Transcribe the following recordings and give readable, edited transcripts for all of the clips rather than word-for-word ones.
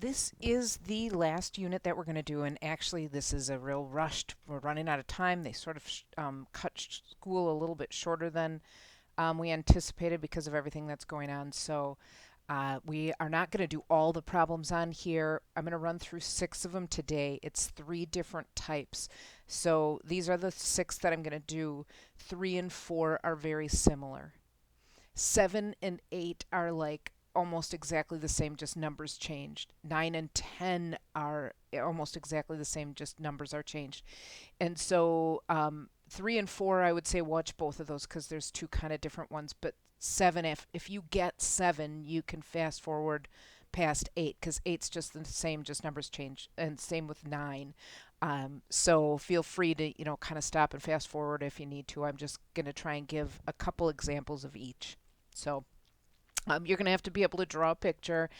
This is the last unit that we're going to do, and actually, this is a real rushed. We're running out of time. They sort of cut school a little bit shorter than we anticipated because of everything that's going on. So we are not going to do all the problems on here. I'm going to run through 6 of them today. It's 3 different types. So these are the 6 that I'm going to do. 3 and 4 are very similar. 7 and 8 are like almost exactly the same, just numbers changed. 9 and 10 are almost exactly the same, just numbers are changed. And so 3 and 4, I would say watch both of those because there's 2 kind of different ones. But 7, if you get 7, you can fast forward past 8 because 8's just the same, just numbers change. And same with 9. So feel free to, kind of stop and fast forward if you need to. I'm just going to try and give a couple examples of each. So you're going to have to be able to draw a picture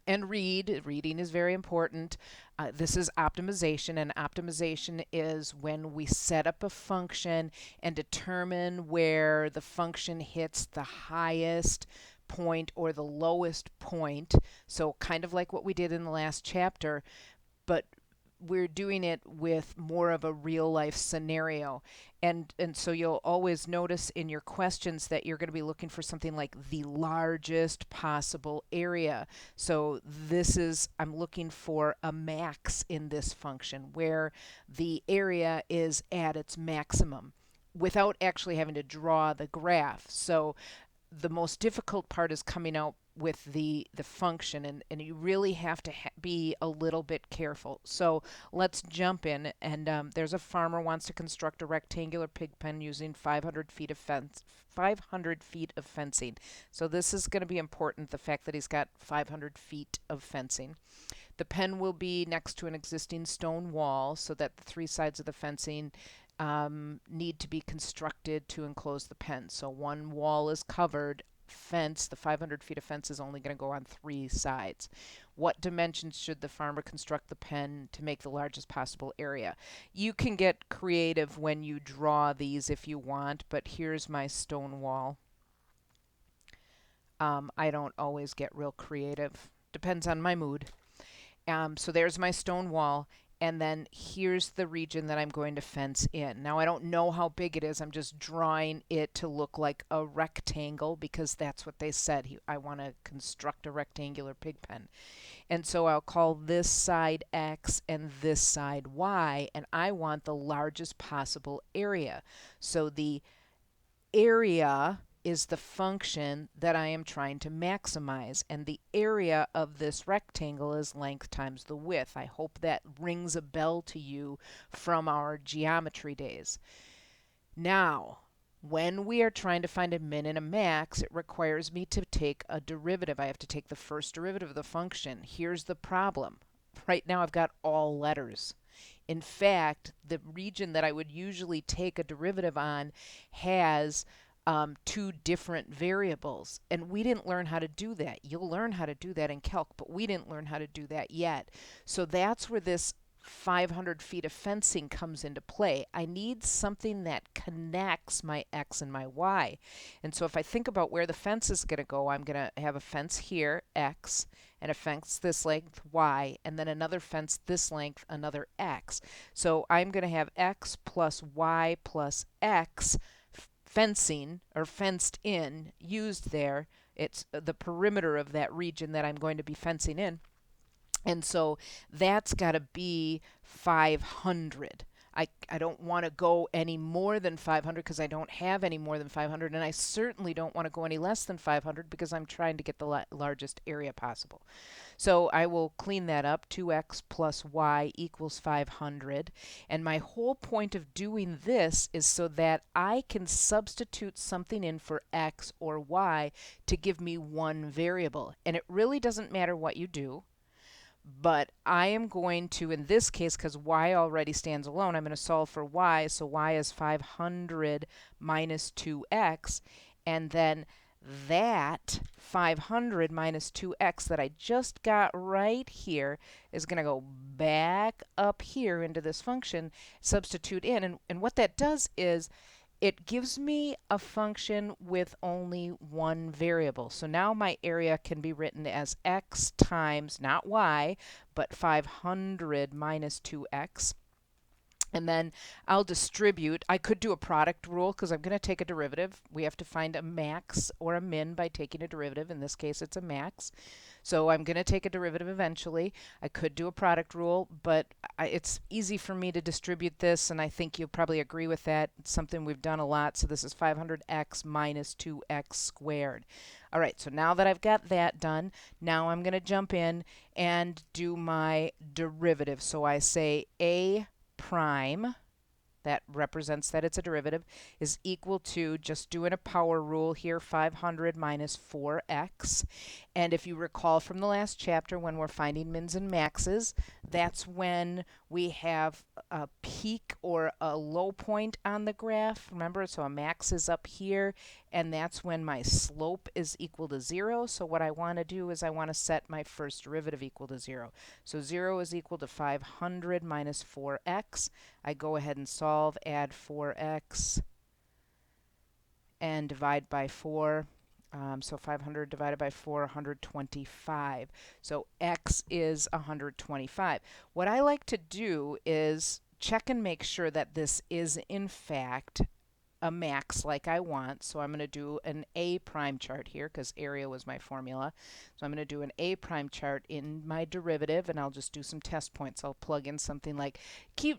and read. Reading is very important. This is optimization, and optimization is when we set up a function and determine where the function hits the highest point or the lowest point. So kind of like what we did in the last chapter, but we're doing it with more of a real life scenario. And so you'll always notice in your questions that you're going to be looking for something like the largest possible area. So this is, I'm looking for a max in this function where the area is at its maximum without actually having to draw the graph. So the most difficult part is coming out with the function, and you really have to be a little bit careful. So let's jump in, and there's a farmer wants to construct a rectangular pig pen using 500 feet of fence. 500 feet of fencing. So this is going to be important, the fact that he's got 500 feet of fencing. The pen will be next to an existing stone wall so that the 3 sides of the fencing need to be constructed to enclose the pen. So one wall is covered. Fence, the 500 feet of fence is only going to go on 3 sides. What dimensions should the farmer construct the pen to make the largest possible area? You can get creative when you draw these if you want, but here's my stone wall. I don't always get real creative. Depends on my mood. So there's my stone wall. And then here's the region that I'm going to fence in. Now I don't know how big it is. I'm just drawing it to look like a rectangle because that's what they said. I want to construct a rectangular pig pen. And so I'll call this side X and this side Y. And I want the largest possible area. So the area is the function that I am trying to maximize, and the area of this rectangle is length times the width. I hope that rings a bell to you from our geometry days. Now, when we are trying to find a min and a max, it requires me to take a derivative. I have to take the first derivative of the function. Here's the problem. Right now I've got all letters. In fact, the region that I would usually take a derivative on has 2 different variables. And we didn't learn how to do that. You'll learn how to do that in calc, but we didn't learn how to do that yet. So that's where this 500 feet of fencing comes into play. I need something that connects my X and my Y. And so if I think about where the fence is going to go, I'm going to have a fence here, X, and a fence this length, Y, and then another fence this length, another X. So I'm going to have X plus Y plus X fencing or fenced in used there. It's the perimeter of that region that I'm going to be fencing in. And so that's got to be 500. I don't want to go any more than 500 because I don't have any more than 500, and I certainly don't want to go any less than 500 because I'm trying to get the largest area possible. So I will clean that up. 2x plus y equals 500. And my whole point of doing this is so that I can substitute something in for x or y to give me one variable. And it really doesn't matter what you do. But I am going to, in this case, because y already stands alone, I'm going to solve for y. So y is 500 minus 2x. And then that 500 minus 2x that I just got right here is going to go back up here into this function, substitute in. And what that does is it gives me a function with only one variable. So now my area can be written as x times, not y, but 500 minus 2x. And then I'll distribute. I could do a product rule because I'm going to take a derivative. We have to find a max or a min by taking a derivative. In this case, it's a max. So I'm going to take a derivative eventually. I could do a product rule, but it's easy for me to distribute this, and I think you'll probably agree with that. It's something we've done a lot. So this is 500x minus 2x squared. All right, so now that I've got that done, now I'm going to jump in and do my derivative. So I say a prime, that represents that it's a derivative, is equal to, just doing a power rule here, 500 minus 4x. And if you recall from the last chapter, when we're finding mins and maxes, that's when we have a peak or a low point on the graph. Remember, so a max is up here, and that's when my slope is equal to 0. So what I want to do is I want to set my first derivative equal to 0. So 0 is equal to 500 minus 4x. I go ahead and solve, add 4x, and divide by 4. So 500 divided by 4, 125. So x is 125. What I like to do is check and make sure that this is in fact a max like I want. So I'm going to do an A prime chart here because area was my formula. So I'm going to do an A prime chart in my derivative, and I'll just do some test points. I'll plug in something like,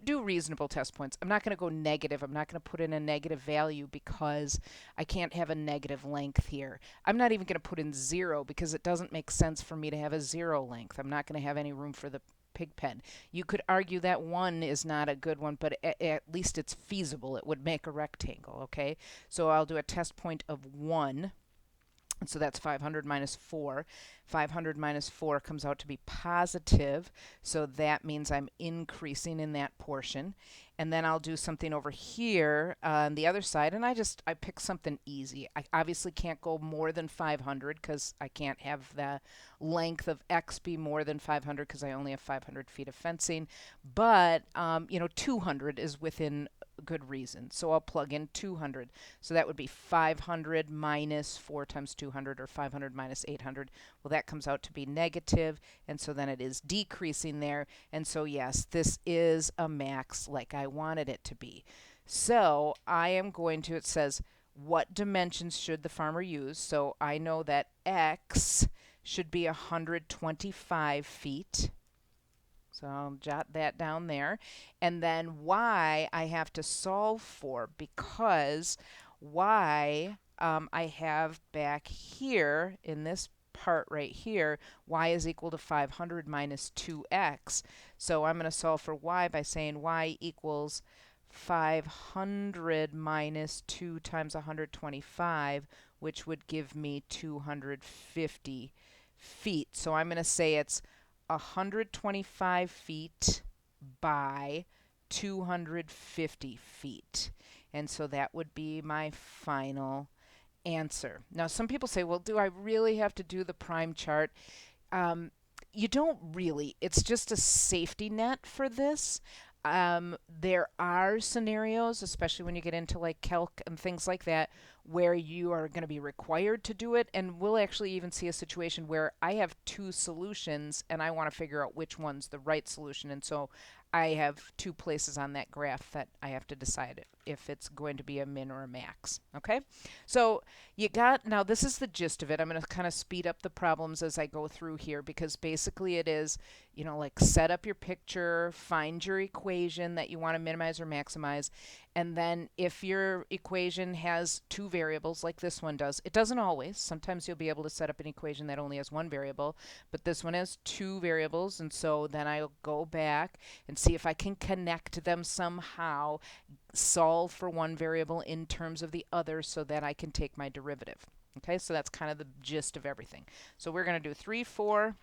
do reasonable test points. I'm not going to go negative. I'm not going to put in a negative value because I can't have a negative length here. I'm not even going to put in 0 because it doesn't make sense for me to have a 0 length. I'm not going to have any room for the pig pen. You could argue that 1 is not a good one, but at least it's feasible. It would make a rectangle, okay? So I'll do a test point of 1. And so that's 500 minus 4. 500 minus 4 comes out to be positive, so that means I'm increasing in that portion. And then I'll do something over here on the other side, and I pick something easy. I obviously can't go more than 500 because I can't have the length of x be more than 500 because I only have 500 feet of fencing. But, 200 is within good reason. So I'll plug in 200. So that would be 500 minus 4 times 200, or 500 minus 800. Well, that comes out to be negative, and so then it is decreasing there. And so yes, this is a max like I wanted it to be. So I am going to, it says, what dimensions should the farmer use? So I know that x should be 125 feet. So I'll jot that down there. And then y I have to solve for, because y I have back here in this part right here, y is equal to 500 minus 2x. So I'm going to solve for y by saying y equals 500 minus 2 times 125, which would give me 250 feet. So I'm going to say it's 125 feet by 250 feet. And so that would be my final answer. Now, some people say, well, do I really have to do the prime chart? You don't really. It's just a safety net for this. There are scenarios, especially when you get into like calc and things like that, where you are going to be required to do it. And we'll actually even see a situation where I have two solutions and I want to figure out which one's the right solution. And so I have two places on that graph that I have to decide if it's going to be a min or a max. Okay, so now this is the gist of it. I'm going to kind of speed up the problems as I go through here, because basically it is, like set up your picture, find your equation that you want to minimize or maximize, and then if your equation has two variables like this one does, it doesn't always. Sometimes you'll be able to set up an equation that only has one variable, but this one has two variables, and so then I'll go back and see if I can connect them somehow, solve for one variable in terms of the other so that I can take my derivative. Okay, so that's kind of the gist of everything. So we're going to do 3, 4,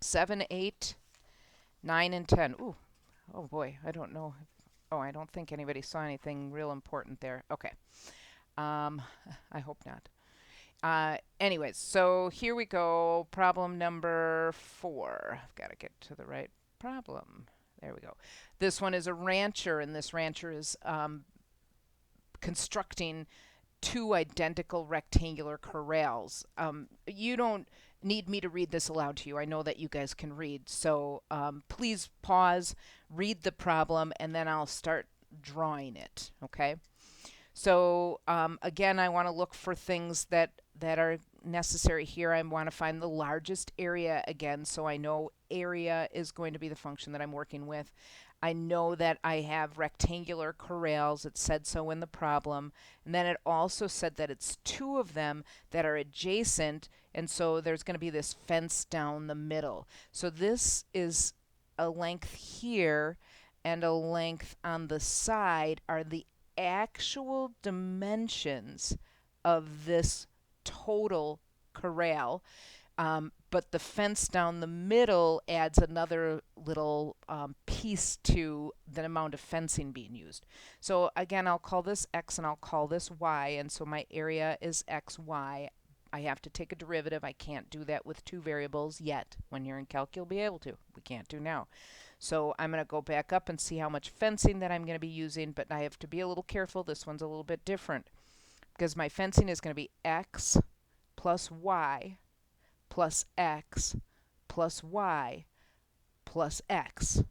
7, 8, 9, and 10. Ooh, oh boy, I don't know. Oh, I don't think anybody saw anything real important there. Okay. I hope not. Anyways, so here we go. Problem number 4. I've got to get to the right problem. There we go. This one is a rancher, and this rancher is constructing two identical rectangular corrals. You don't need me to read this aloud to you. I know that you guys can read. So please pause, read the problem, and then I'll start drawing it. Okay? So again, I want to look for things that are necessary here. I want to find the largest area again, so I know area is going to be the function that I'm working with. I know that I have rectangular corrals. It said so in the problem. And then it also said that it's two of them that are adjacent, and so there's going to be this fence down the middle. So this is a length here and a length on the side are the actual dimensions of this total corral. But the fence down the middle adds another little piece to the amount of fencing being used. So again, I'll call this x and I'll call this y, and so my area is xy. I have to take a derivative. I can't do that with two variables yet. When you're in calc, you'll be able to. We can't do now. So I'm going to go back up and see how much fencing that I'm going to be using, but I have to be a little careful. This one's a little bit different because my fencing is going to be x plus y plus x plus y plus x.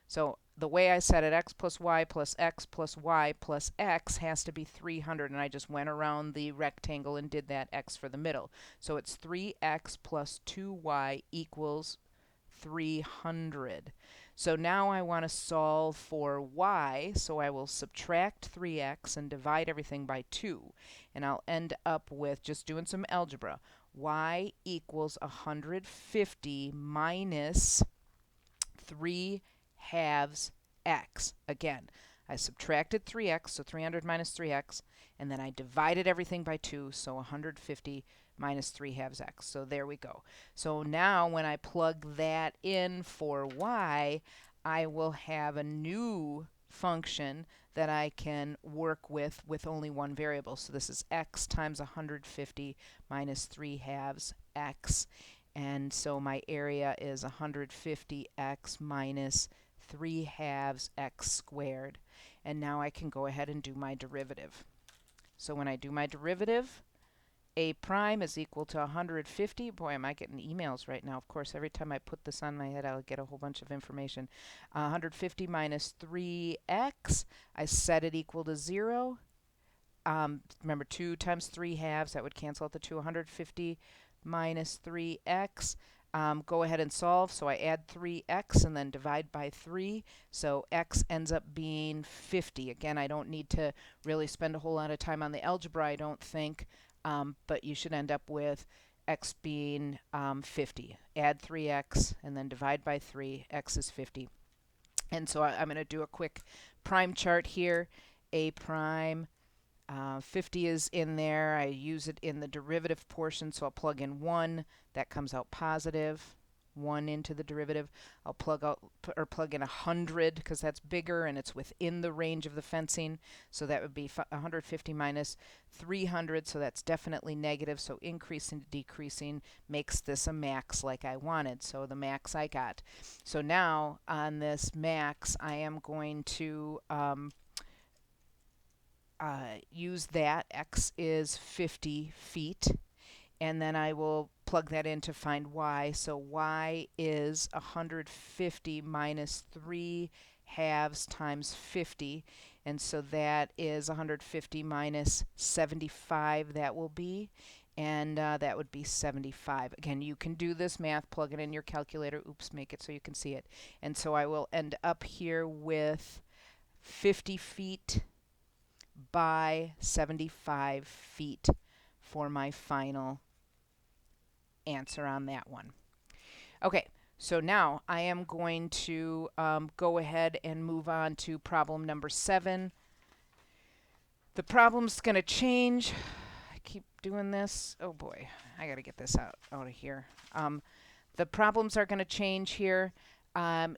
So the way I said it, x plus y plus x plus y plus x has to be 300, and I just went around the rectangle and did that x for the middle. So it's 3x plus 2y equals 300. So now I want to solve for y, so I will subtract 3x and divide everything by 2. And I'll end up with, just doing some algebra, y equals 150 minus 3 halves x. Again, I subtracted 3x, so 300 minus 3x, and then I divided everything by 2, so 150 minus 3 halves x. So there we go. So now when I plug that in for y, I will have a new function that I can work with only one variable. So this is x times 150 minus 3 halves x. And so my area is 150x minus 3 halves x squared. And now I can go ahead and do my derivative. So when I do my derivative, a prime is equal to 150. Boy, am I getting emails right now. Of course, every time I put this on my head, I'll get a whole bunch of information. 150 minus 3x, I set it equal to 0. Remember, 2 times 3 halves, that would cancel out the 2. 150 minus 3x. Go ahead and solve. So I add 3x and then divide by 3. So x ends up being 50. Again, I don't need to really spend a whole lot of time on the algebra, I don't think. But you should end up with x being 50. Add 3x and then divide by 3. X is 50. And so I'm going to do a quick prime chart here. A prime, 50 is in there. I use it in the derivative portion, so I'll plug in 1. That comes out positive. 1 into the derivative. I'll plug in 100 because that's bigger and it's within the range of the fencing. So that would be 150 minus 300, so that's definitely negative. So increasing to decreasing makes this a max like I wanted. So the max I got. So now on this max, I am going to use that. X is 50 feet. And then I will plug that in to find y. So y is 150 minus 3 halves times 50. And so that is 150 minus 75, that will be. And that would be 75. Again, you can do this math, plug it in your calculator. Oops, make it so you can see it. And so I will end up here with 50 feet by 75 feet for my final answer on that one. Okay, so now I am going to go ahead and move on to problem number 7. The problem's going to change. I keep doing this. Oh boy, I got to get this out of here. The problems are going to change here.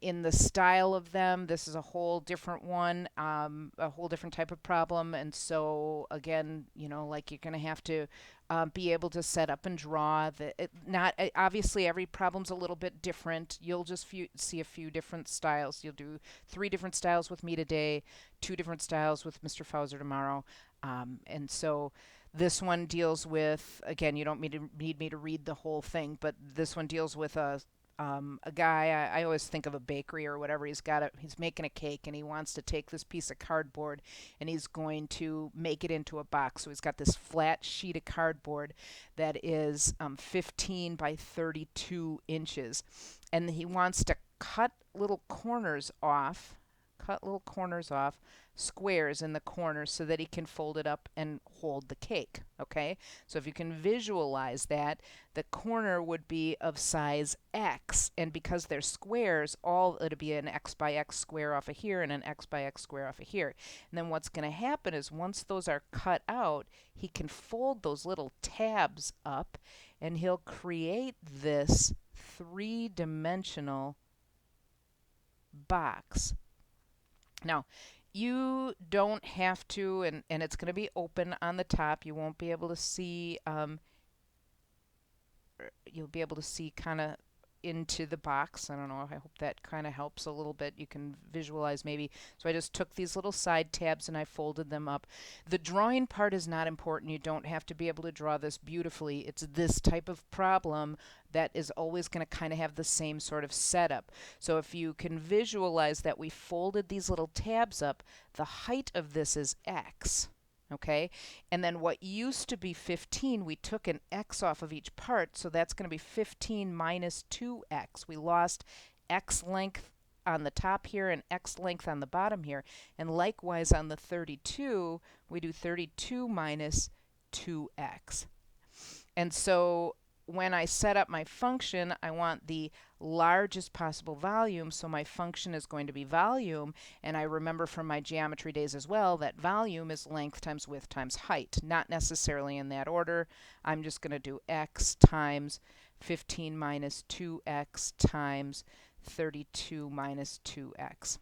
In the style of them, this is a whole different one, a whole different type of problem. And so again, like you're going to have to be able to set up and draw. Obviously every problem's a little bit different. You'll just see a few different styles. You'll do 3 different styles with me today, 2 different styles with Mr. Fauser tomorrow. And so this one deals with, again, you don't need me to read the whole thing, but this one deals with a guy. I always think of a bakery or whatever. He's making a cake and he wants to take this piece of cardboard and he's going to make it into a box. So he's got this flat sheet of cardboard that is 15 by 32 inches. And he wants to cut little corners off, squares in the corners so that he can fold it up and hold the cake. Okay, so if you can visualize that, the corner would be of size X, and because they're squares, it'll be an X by X square off of here and an X by X square off of here. And then what's going to happen is once those are cut out, he can fold those little tabs up and he'll create this three-dimensional box. Now, you don't have to, and it's going to be open on the top. You won't be able to see, you'll be able to see kind of into the box. I don't know, I hope that kind of helps a little bit. You can visualize maybe. So I just took these little side tabs and I folded them up. The drawing part is not important. You don't have to be able to draw this beautifully. It's this type of problem that is always going to kind of have the same sort of setup. So if you can visualize that we folded these little tabs up, the height of this is X. Okay, and then what used to be 15, we took an X off of each part, so that's going to be 15 minus 2X. We lost X length on the top here and X length on the bottom here. And likewise on the 32, we do 32 minus 2X. And so when I set up my function, I want the largest possible volume, so my function is going to be volume. And I remember from my geometry days as well that volume is length times width times height, not necessarily in that order. I'm just going to do x times 15 minus 2x times 32 minus 2x.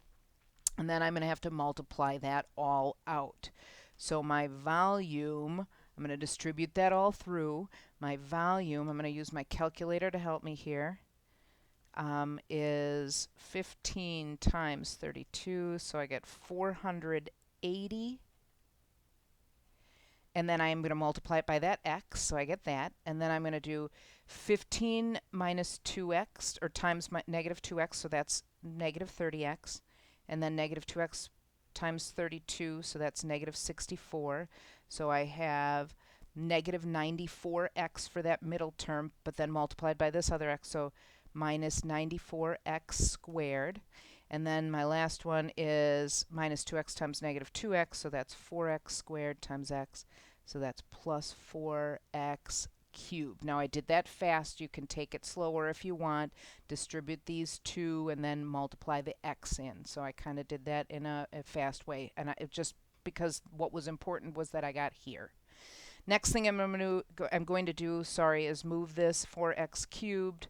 And then I'm going to have to multiply that all out. So my volume, I'm going to distribute that all through. My volume, I'm going to use my calculator to help me here, is 15 times 32, so I get 480. And then I'm going to multiply it by that x, so I get that. And then I'm going to do 15 minus 2x, or times my negative 2x, so that's negative 30x. And then negative 2x times 32, so that's negative 64. So I have negative 94x for that middle term, but then multiplied by this other x, so minus 94x squared. And then my last one is minus 2x times negative 2x, so that's 4x squared times x, so that's plus 4x cubed. Now I did that fast. You can take it slower if you want. Distribute these two and then multiply the x in. So I kind of did that in a fast way, and it just because what was important was that I got here. Next thing I'm going to do, is move this 4x cubed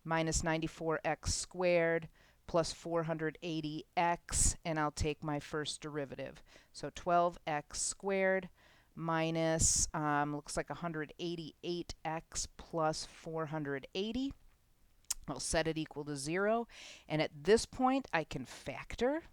minus 94x squared plus 480x, and I'll take my first derivative. So 12x squared minus, looks like 188x plus 480. I'll set it equal to 0. And at this point, I can factor,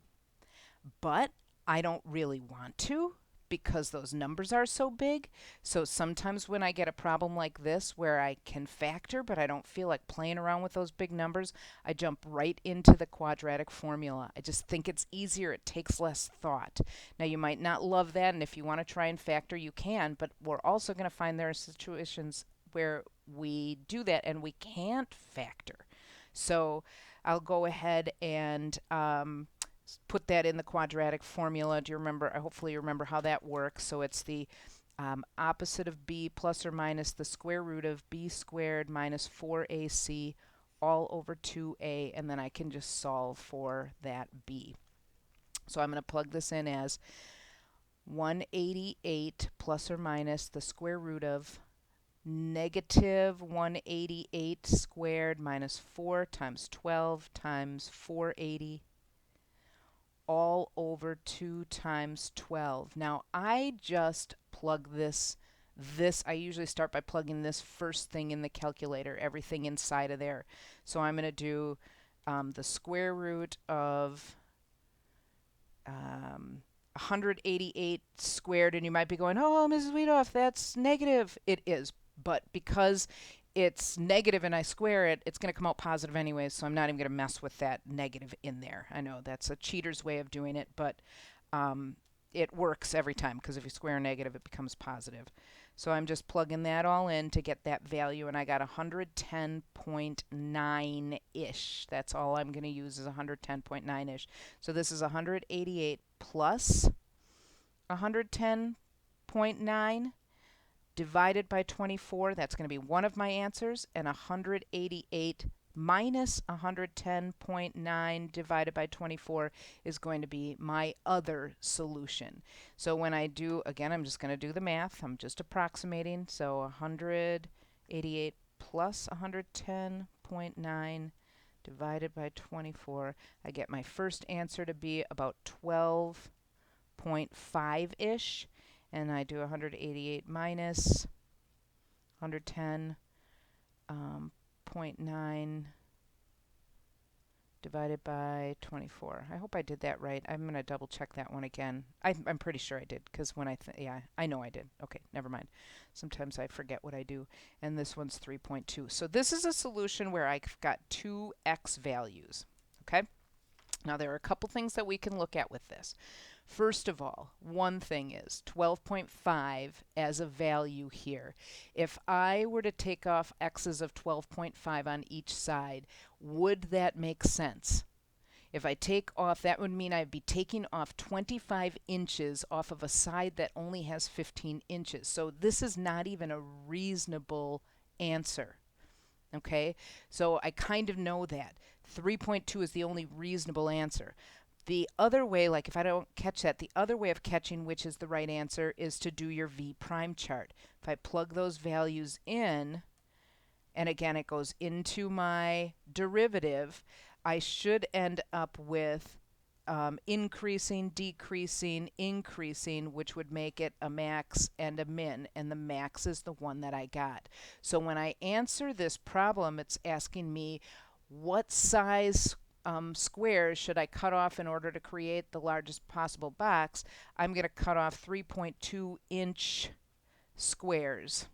but I don't really want to because those numbers are so big. So sometimes when I get a problem like this where I can factor but I don't feel like playing around with those big numbers, I jump right into the quadratic formula. I just think it's easier. It takes less thought. Now you might not love that, and if you want to try and factor, you can, but we're also going to find there are situations where we do that and we can't factor. So I'll go ahead and put that in the quadratic formula. Do you remember? Hopefully you remember how that works. So it's the opposite of b plus or minus the square root of b squared minus 4ac all over 2a, and then I can just solve for that b. So I'm going to plug this in as 188 plus or minus the square root of negative 188 squared minus 4 times 12 times 480 all over 2 times 12. Now I just plug this, I usually start by plugging this first thing in the calculator, everything inside of there. So I'm going to do the square root of 188 squared, and you might be going, oh, Mrs. Weedoff, that's negative. It is, but because it's negative and I square it, it's going to come out positive anyway, so I'm not even going to mess with that negative in there. I know that's a cheater's way of doing it, but it works every time because if you square a negative, it becomes positive. So I'm just plugging that all in to get that value, and I got 110.9-ish. That's all I'm going to use is 110.9-ish. So this is 188 plus 110.9 divided by 24. That's going to be one of my answers, and 188 minus 110.9 divided by 24 is going to be my other solution. So when I do, again, I'm just going to do the math. I'm just approximating. So 188 plus 110.9 divided by 24, I get my first answer to be about 12.5-ish. And I do 188 minus 110.9 divided by 24. I hope I did that right. I'm going to double check that one again. I'm pretty sure I did because when yeah, I know I did. Okay, never mind. Sometimes I forget what I do. And this one's 3.2. So this is a solution where I've got two x values. Okay? Now there are a couple things that we can look at with this. First of all, one thing is 12.5 as a value here. If I were to take off x's of 12.5 on each side, would that make sense? If I take off, that would mean I'd be taking off 25 inches off of a side that only has 15 inches. So this is not even a reasonable answer. Okay, so I kind of know that. 3.2 is the only reasonable answer. The other way, like if I don't catch that, the other way of catching which is the right answer is to do your V prime chart. If I plug those values in, and again it goes into my derivative, I should end up with increasing, decreasing, increasing, which would make it a max and a min, and the max is the one that I got. So when I answer this problem, it's asking me what size squares should I cut off in order to create the largest possible box. I'm going to cut off 3.2 inch squares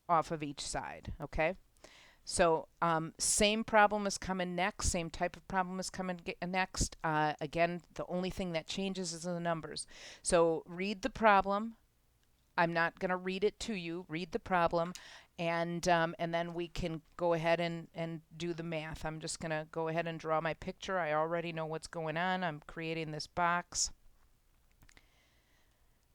off of each side. Okay, so same problem is coming next, same type of problem is coming next. Again, the only thing that changes is the numbers. So read the problem. I'm not going to read it to you. Read the problem, and then we can go ahead and do the math. I'm just going to go ahead and draw my picture. I already know what's going on. I'm creating this box,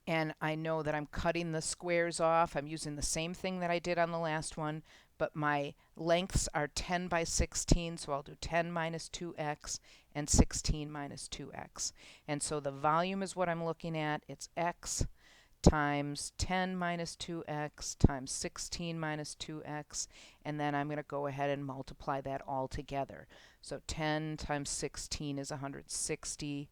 and I know that I'm cutting the squares off. I'm using the same thing that I did on the last one, but my lengths are 10 by 16, so I'll do 10 minus 2x and 16 minus 2x. And so the volume is what I'm looking at. It's x times 10 minus 2x times 16 minus 2x, and then I'm going to go ahead and multiply that all together. So 10 times 16 is 160,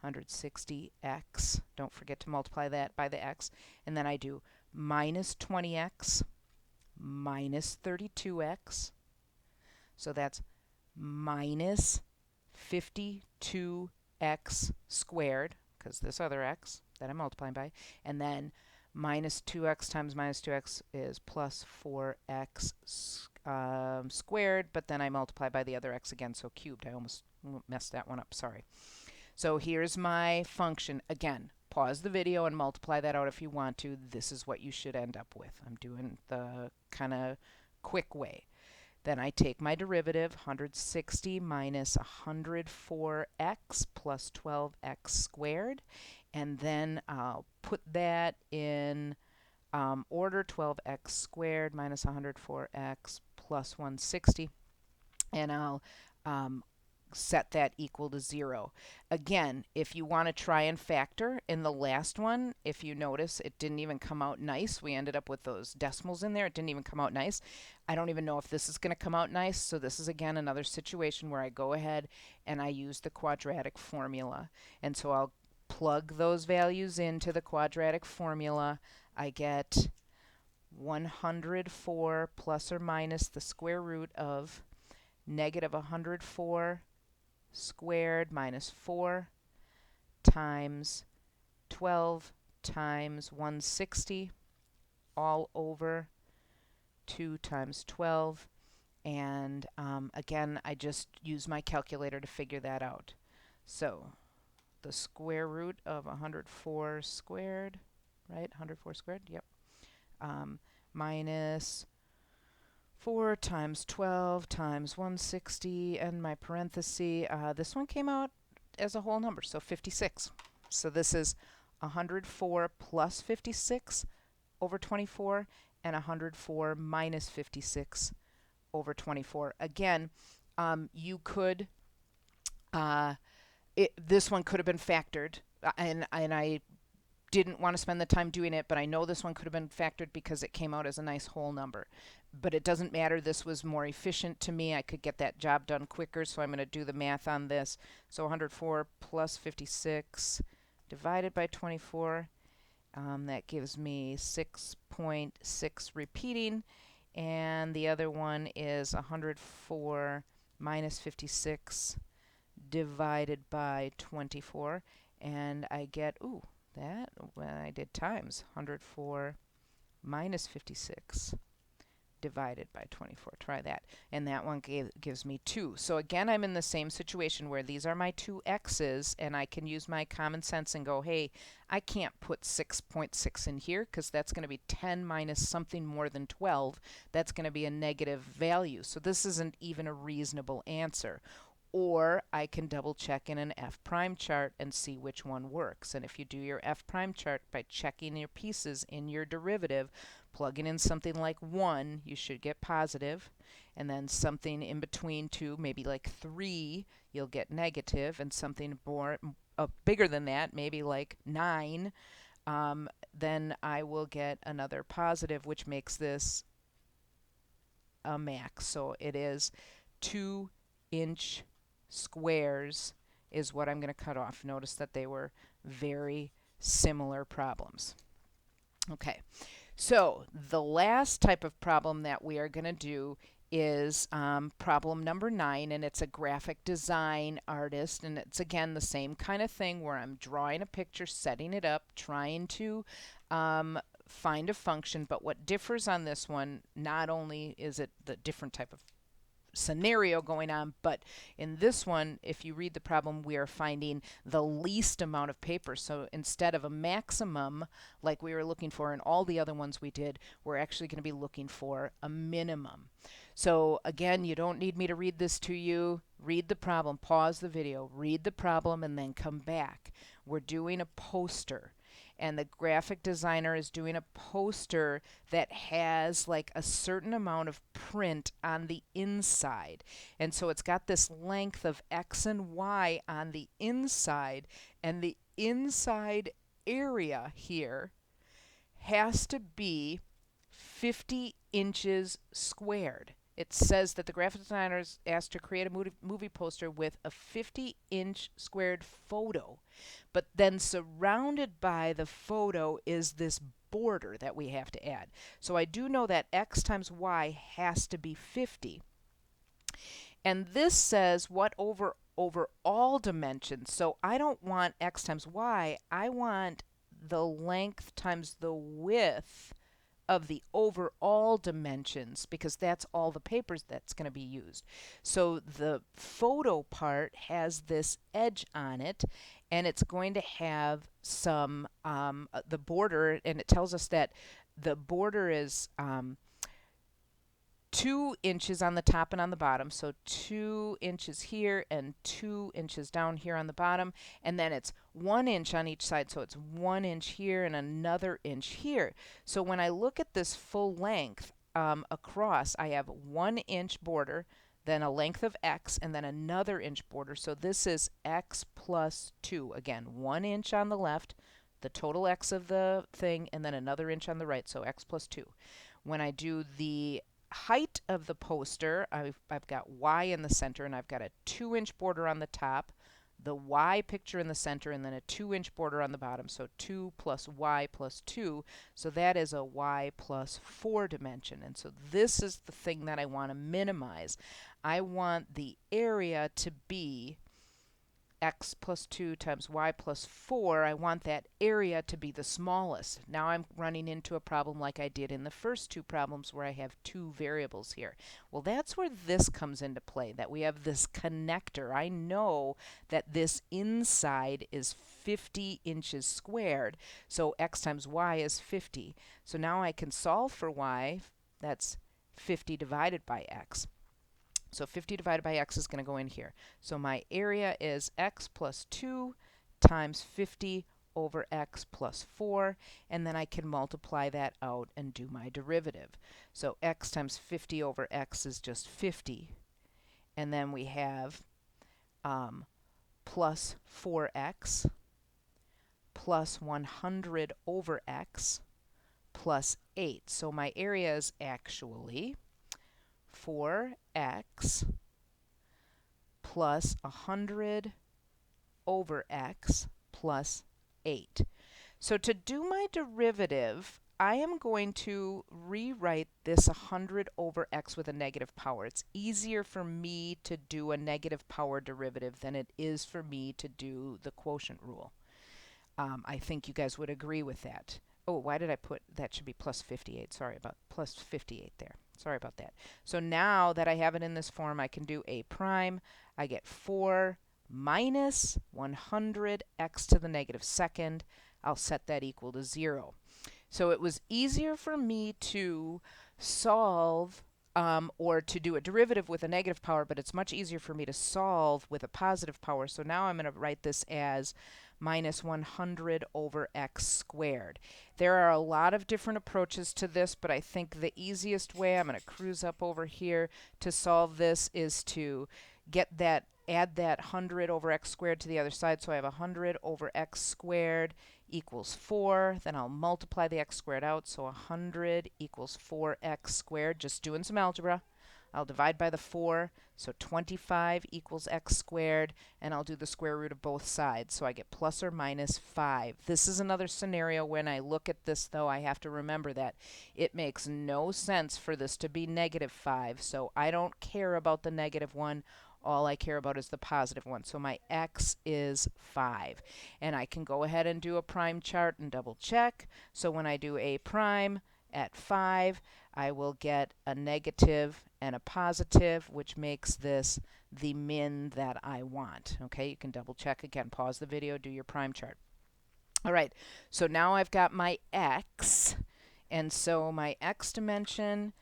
160x. Don't forget to multiply that by the x. And then I do minus 20x minus 32x. So that's minus 52x squared, because this other x that I'm multiplying by, and then minus 2x times minus 2x is plus 4x squared, but then I multiply by the other x again, so cubed. I almost messed that one up, sorry. So here's my function. Again, pause the video and multiply that out if you want to. This is what you should end up with. I'm doing the kind of quick way. Then I take my derivative, 160 minus 104x plus 12x squared, and then I'll put that in order, 12x squared minus 104x plus 160, and I'll set that equal to 0. Again, if you want to try and factor in the last one, if you notice it didn't even come out nice. We ended up with those decimals in there. It didn't even come out nice. I don't even know if this is going to come out nice. So this is again another situation where I go ahead and I use the quadratic formula. And so I'll plug those values into the quadratic formula. I get 104 plus or minus the square root of negative 104 squared minus 4 times 12 times 160 all over 2 times 12. And again, I just use my calculator to figure that out. So the square root of 104 squared, right? 104 squared, yep. Minus 4 times 12 times 160, and my parenthesis, this one came out as a whole number, so 56. So this is 104 plus 56 over 24, and 104 minus 56 over 24. Again, you could, this one could have been factored, and I didn't want to spend the time doing it, but I know this one could have been factored because it came out as a nice whole number. But it doesn't matter. This was more efficient to me. I could get that job done quicker, so I'm going to do the math on this. So 104 plus 56 divided by 24. That gives me 6.6 repeating. And the other one is 104 minus 56 divided by 24. And I get, ooh, that when I did times 104 minus 56 divided by 24. Try that. And that one gives me 2. So again, I'm in the same situation where these are my two x's, and I can use my common sense and go, hey, I can't put 6.6 in here because that's going to be 10 minus something more than 12. That's going to be a negative value. So this isn't even a reasonable answer. Or I can double check in an F prime chart and see which one works. And if you do your F prime chart by checking your pieces in your derivative, plugging in something like 1, you should get positive. And then something in between 2, maybe like 3, you'll get negative. And something more bigger than that, maybe like 9, then I will get another positive, which makes this a max. So it is 2-inch squares is what I'm going to cut off. Notice that they were very similar problems. Okay, so the last type of problem that we are going to do is problem number 9, and it's a graphic design artist, and it's again the same kind of thing where I'm drawing a picture, setting it up, trying to find a function. But what differs on this one, not only is it the different type of scenario going on, but in this one, if you read the problem, we are finding the least amount of paper. So instead of a maximum like we were looking for in all the other ones we did, we're actually going to be looking for a minimum. So again, you don't need me to read this to you. Read the problem, pause the video, read the problem, and then come back. We're doing a poster. And the graphic designer is doing a poster that has like a certain amount of print on the inside. And so it's got this length of X and Y on the inside, and the inside area here has to be 50 inches squared. It says that the graphic designer is asked to create a movie poster with a 50-inch squared photo. But then surrounded by the photo is this border that we have to add. So I do know that X times Y has to be 50. And this says what over all dimensions. So I don't want X times Y. I want the length times the width of the overall dimensions, because that's all the papers that's going to be used. So the photo part has this edge on it, and it's going to have some the border, and it tells us that the border is 2 inches on the top and on the bottom, so 2 inches here and 2 inches down here on the bottom, and then it's 1 inch on each side, so it's 1 inch here and another inch here. So when I look at this full length across, I have 1 inch border, then a length of X, and then another inch border. So this is X plus 2. Again, 1 inch on the left, the total X of the thing, and then another inch on the right, so X plus 2. When I do the height of the poster, I've got Y in the center, and I've got a 2-inch border on the top, the Y picture in the center, and then a 2-inch border on the bottom. So 2 plus Y plus 2. So that is a Y plus 4 dimension. And so this is the thing that I want to minimize. I want the area to be x plus 2 times y plus 4, I want that area to be the smallest. Now I'm running into a problem like I did in the first two problems where I have two variables here. Well, that's where this comes into play, that we have this connector. I know that this inside is 50 inches squared, so x times y is 50. So now I can solve for y. That's 50 divided by x. So 50 divided by x is going to go in here. So my area is x plus 2 times 50 over x plus 4, and then I can multiply that out and do my derivative. So x times 50 over x is just 50, and then we have plus 4x plus 100 over x plus 8. So my area is actually 4x plus 100 over x plus 8. So to do my derivative, I am going to rewrite this 100 over x with a negative power. It's easier for me to do a negative power derivative than it is for me to do the quotient rule. I think you guys would agree with that. Oh, why did I put, that should be plus 58. Sorry about plus 58 there. Sorry about that. So now that I have it in this form, I can do a prime. I get 4 minus 100x to the negative second. I'll set that equal to 0. So it was easier for me to solve or to do a derivative with a negative power, but it's much easier for me to solve with a positive power. So now I'm going to write this as minus 100 over x squared. There are a lot of different approaches to this, but I think the easiest way, I'm going to cruise up over here to solve this, is to get that, add that 100 over x squared to the other side. So I have 100 over x squared equals 4. Then I'll multiply the x squared out. So 100 equals 4x squared. Just doing some algebra. I'll divide by the 4. So 25 equals x squared. And I'll do the square root of both sides. So I get plus or minus 5. This is another scenario when I look at this, though, I have to remember that it makes no sense for this to be negative 5. So I don't care about the negative one. All I care about is the positive one. So my x is 5. And I can go ahead and do a prime chart and double check. So when I do a prime at 5, I will get a negative and a positive, which makes this the min that I want. Okay, you can double check again. Pause the video, do your prime chart. All right, so now I've got my x. And so my x dimension,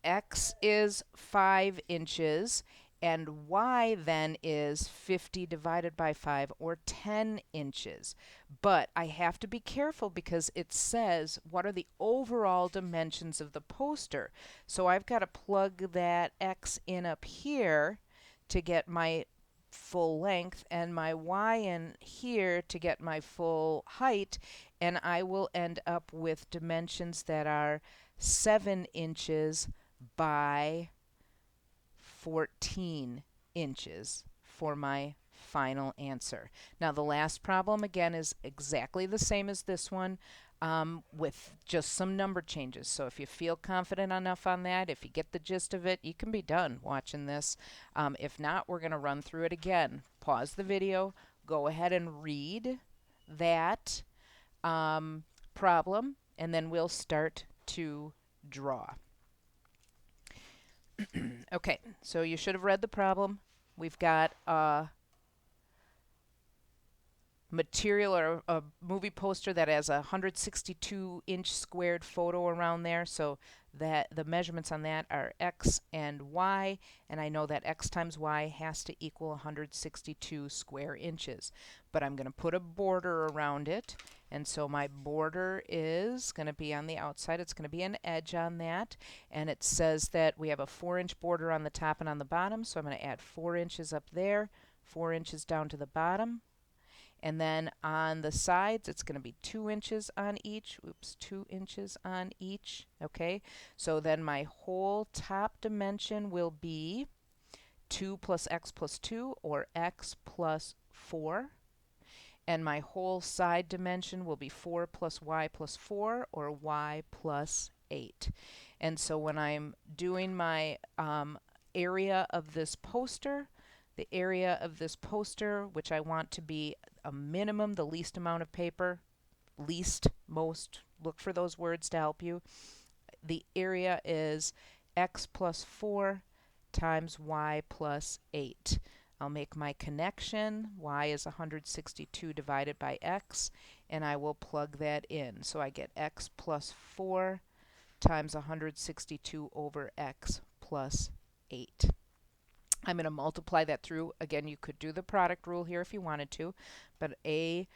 x is 5 inches. And y then is 50 divided by 5, or 10 inches. But I have to be careful because it says what are the overall dimensions of the poster. So I've got to plug that x in up here to get my full length and my y in here to get my full height. And I will end up with dimensions that are 7 inches by 14 inches for my final answer. Now the last problem again is exactly the same as this one with just some number changes. So if you feel confident enough on that, if you get the gist of it, you can be done watching this. If not, we're going to run through it again. Pause the video, go ahead and read that problem, and then we'll start to draw. Okay, so you should have read the problem. We've got a material or a movie poster that has a 162-inch squared photo around there. So that the measurements on that are x and y, and I know that x times y has to equal 162 square inches. But I'm going to put a border around it, and so my border is going to be on the outside. It's going to be an edge on that, and it says that we have a 4-inch border on the top and on the bottom, so I'm going to add 4 inches up there, 4 inches down to the bottom. And then on the sides, it's going to be 2 inches on each. Oops, 2 inches on each. Okay, so then my whole top dimension will be 2 plus x plus 2, or x plus 4. And my whole side dimension will be 4 plus y plus 4, or y plus 8. And so when I'm doing my area of this poster, the area of this poster, which I want to be a minimum, the least amount of paper, least, most, look for those words to help you. The area is x plus 4 times y plus 8. I'll make my connection. Y is 162 divided by x, and I will plug that in. So I get x plus 4 times 162 over x plus 8. I'm going to multiply that through. Again, you could do the product rule here if you wanted to, but A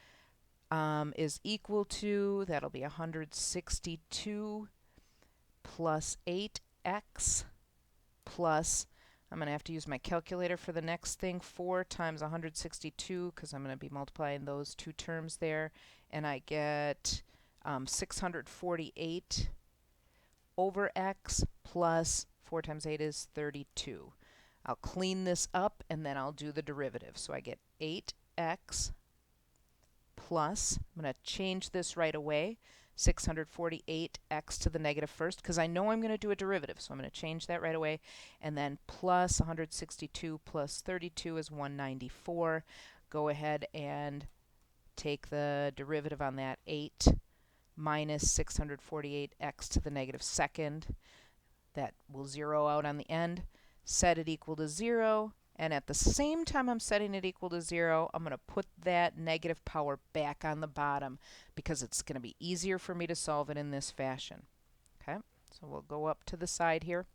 is equal to, that'll be 162 plus 8x plus, I'm going to have to use my calculator for the next thing, 4 times 162, because I'm going to be multiplying those two terms there, and I get 648 over x plus 4 times 8 is 32. I'll clean this up and then I'll do the derivative. So I get 8x plus, I'm going to change this right away, 648x to the negative first, because I know I'm going to do a derivative, so I'm going to change that right away, and then plus 162 plus 32 is 194. Go ahead and take the derivative on that, 8 minus 648x to the negative second. That will zero out on the end. Set it equal to 0, and at the same time I'm setting it equal to 0, I'm going to put that negative power back on the bottom because it's going to be easier for me to solve it in this fashion. Okay, so we'll go up to the side here,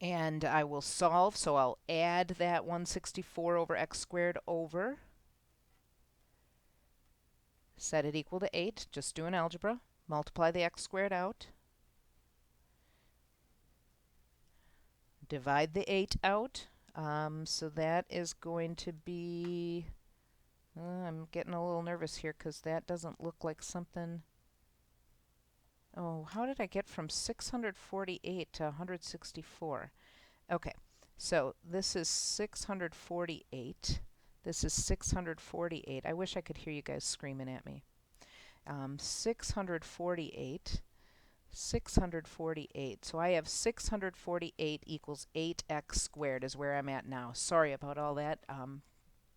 and I will solve. So I'll add that 164 over x squared over, set it equal to 8, just doing algebra, multiply the x squared out, divide the 8 out. So that is going to be, I'm getting a little nervous here because that doesn't look like something. Oh, how did I get from 648 to 164? Okay, so this is 648. This is 648. I wish I could hear you guys screaming at me. 648. 648. So I have 648 equals 8x squared is where I'm at now. Sorry about all that.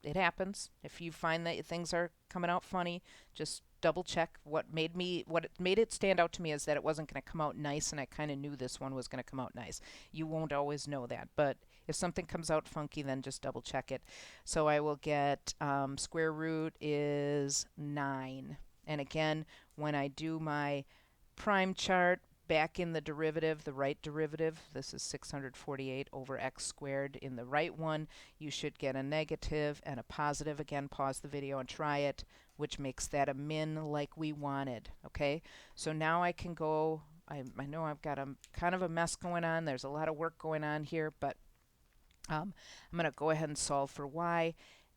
It happens. If you find that things are coming out funny, just double check. What made it stand out to me is that it wasn't going to come out nice, and I kind of knew this one was going to come out nice. You won't always know that, but if something comes out funky, then just double check it. So I will get square root is 9. And again, when I do my prime chart, back in the derivative, the right derivative, this is 648 over x squared. In the right one, you should get a negative and a positive. Again, pause the video and try it, which makes that a min like we wanted. Okay, so now I can go, I know I've got a kind of a mess going on. There's a lot of work going on here, but I'm going to go ahead and solve for y.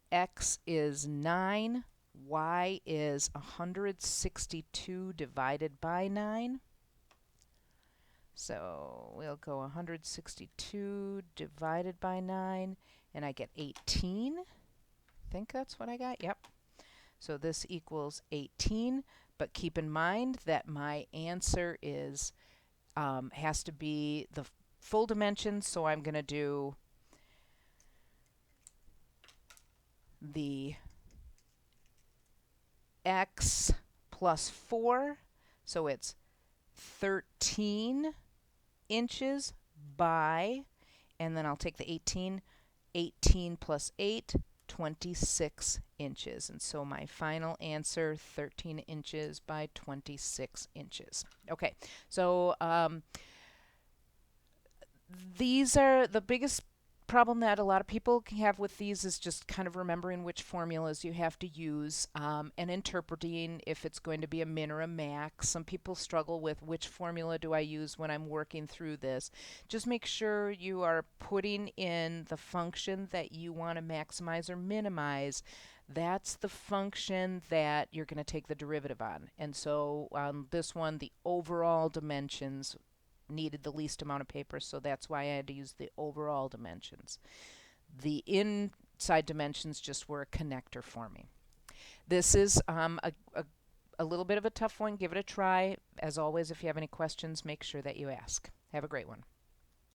X is 9. Y is 162 divided by 9. So we'll go 162 divided by 9, and I get 18. I think that's what I got. Yep. So this equals 18, but keep in mind that my answer is has to be the full dimensions, so I'm going to do the x plus 4, so it's 13 inches by, and then I'll take the 18, 18 plus 8, 26 inches. And so my final answer, 13 inches by 26 inches. Okay, so these are the biggest problem that a lot of people can have with these is just kind of remembering which formulas you have to use and interpreting if it's going to be a min or a max. Some people struggle with which formula do I use when I'm working through this. Just make sure you are putting in the function that you want to maximize or minimize. That's the function that you're going to take the derivative on. And so on this one, the overall dimensions needed the least amount of paper, so that's why I had to use the overall dimensions. The inside dimensions just were a connector for me. This is a little bit of a tough one. Give it a try. As always, if you have any questions, make sure that you ask. Have a great one.